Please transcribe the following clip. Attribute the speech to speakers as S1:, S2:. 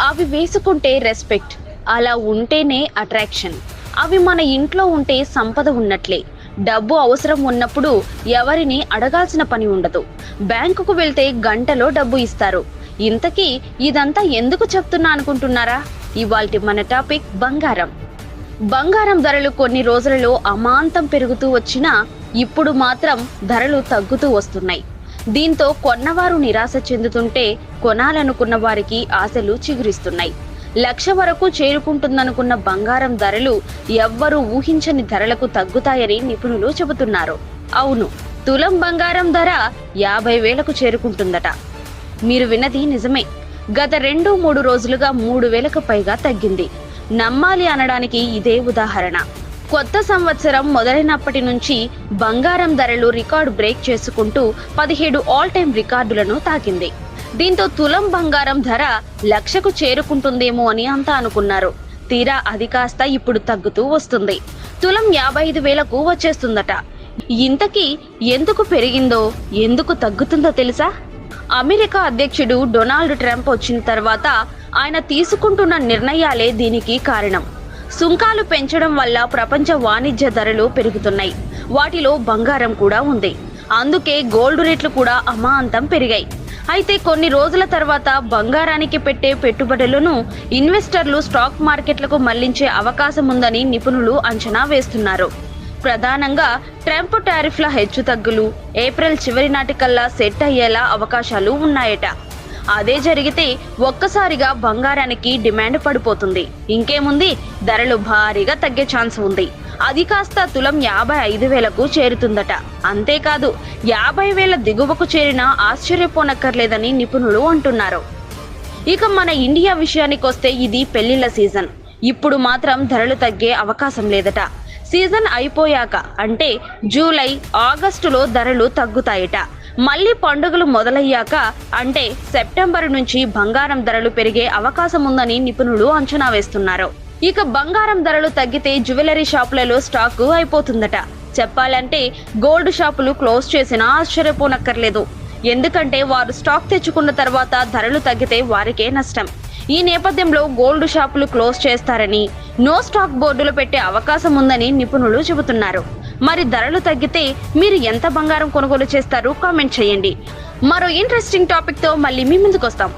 S1: అవి వేసుకుంటే రెస్పెక్ట్, అలా ఉంటేనే అట్రాక్షన్. అవి మన ఇంట్లో ఉంటే సంపద ఉన్నట్లే. డబ్బు అవసరం ఉన్నప్పుడు ఎవరిని అడగాల్సిన పని ఉండదు. బ్యాంకుకు వెళ్తే గంటలో డబ్బు ఇస్తారు. ఇంతకీ ఇదంతా ఎందుకు చెప్తున్నా అనుకుంటున్నారా? ఇవాల్టి మన టాపిక్ బంగారం. బంగారం ధరలు కొన్ని రోజులలో అమాంతం పెరుగుతూ వచ్చినా ఇప్పుడు మాత్రం ధరలు తగ్గుతూ వస్తున్నాయి. దీంతో కొన్నవారు నిరాశ చెందుతుంటే కొనాలనుకున్న వారికి ఆశలు చిగురిస్తున్నాయి. 1,00,000 వరకు చేరుకుంటుందనుకున్న బంగారం ధరలు ఎవ్వరూ ఊహించని ధరలకు తగ్గుతాయని నిపుణులు చెబుతున్నారు. అవును, తులం బంగారం ధర 50,000కు చేరుకుంటుందట. మీరు విన్నది నిజమే. గత 2-3 రోజులుగా 3,000కు పైగా తగ్గింది. నమ్మాలి అనడానికి ఇదే ఉదాహరణ. కొత్త సంవత్సరం మొదలైనప్పటి నుంచి బంగారం ధరలు రికార్డు బ్రేక్ చేసుకుంటూ 17 ఆల్ టైమ్ రికార్డులను తాకింది. దీంతో తులం బంగారం ధర 1,00,000కు చేరుకుంటుందేమో అని అంతా అనుకున్నారు. తీరా అది కాస్త ఇప్పుడు తగ్గుతూ వస్తుంది. తులం 55,000కు వచ్చేస్తుందట. ఇంతకీ ఎందుకు పెరిగిందో, ఎందుకు తగ్గుతుందో తెలుసా? అమెరికా అధ్యక్షుడు డొనాల్డ్ ట్రంప్ వచ్చిన తర్వాత ఆయన తీసుకుంటున్న నిర్ణయాలే దీనికి కారణం. సుంకాలు పెంచడం వల్ల ప్రపంచ వాణిజ్య ధరలు పెరుగుతున్నాయి. వాటిలో బంగారం కూడా ఉంది. అందుకే గోల్డ్ రేట్లు కూడా అమాంతం పెరిగాయి. అయితే కొన్ని రోజుల తర్వాత బంగారానికి పెట్టే పెట్టుబడులను ఇన్వెస్టర్లు స్టాక్ మార్కెట్లకు మళ్లించే అవకాశం ఉందని నిపుణులు అంచనా వేస్తున్నారు. ప్రధానంగా ట్రంప్ టారిఫ్ల హెచ్చుతగ్గులు ఏప్రిల్ చివరి నాటికల్లా సెట్ అయ్యేలా అవకాశాలు ఉన్నాయట. అదే జరిగితే ఒక్కసారిగా బంగారానికి డిమాండ్ పడిపోతుంది. ఇంకేముంది, ధరలు భారీగా తగ్గే ఛాన్స్ ఉంది. అది కాస్త తులం 55,000కు చేరుతుందట. అంతేకాదు, 50,000 దిగువకు చేరినా ఆశ్చర్యపోనక్కర్లేదని నిపుణులు అంటున్నారు. ఇక మన ఇండియా విషయానికొస్తే ఇది పెళ్లిళ్ల సీజన్. ఇప్పుడు మాత్రం ధరలు తగ్గే అవకాశం లేదట. సీజన్ అయిపోయాక అంటే జూలై, ఆగస్టులో ధరలు తగ్గుతాయట. మళ్లీ పండుగలు మొదలయ్యాక అంటే సెప్టెంబర్ నుంచి బంగారం ధరలు పెరిగే అవకాశం ఉందని నిపుణులు అంచనా వేస్తున్నారు. ఇక బంగారం ధరలు తగ్గితే జ్యువెలరీ షాపులలో స్టాకు అయిపోతుందట. చెప్పాలంటే గోల్డ్ షాపులు క్లోజ్ చేసినా ఆశ్చర్యపోనక్కర్లేదు. ఎందుకంటే వారు స్టాక్ తెచ్చుకున్న తర్వాత ధరలు తగ్గితే వారికే నష్టం. ఈ నేపథ్యంలో గోల్డ్ షాపులు క్లోజ్ చేస్తారని, నో స్టాక్ బోర్డులు పెట్టే అవకాశం ఉందని నిపుణులు చెబుతున్నారు. మరి ధరలు తగ్గితే మీరు ఎంత బంగారం కొనుగోలు చేస్తారు? కామెంట్ చేయండి. మరో ఇంట్రెస్టింగ్ టాపిక్ తో మళ్ళీ మీ ముందుకు వస్తాం.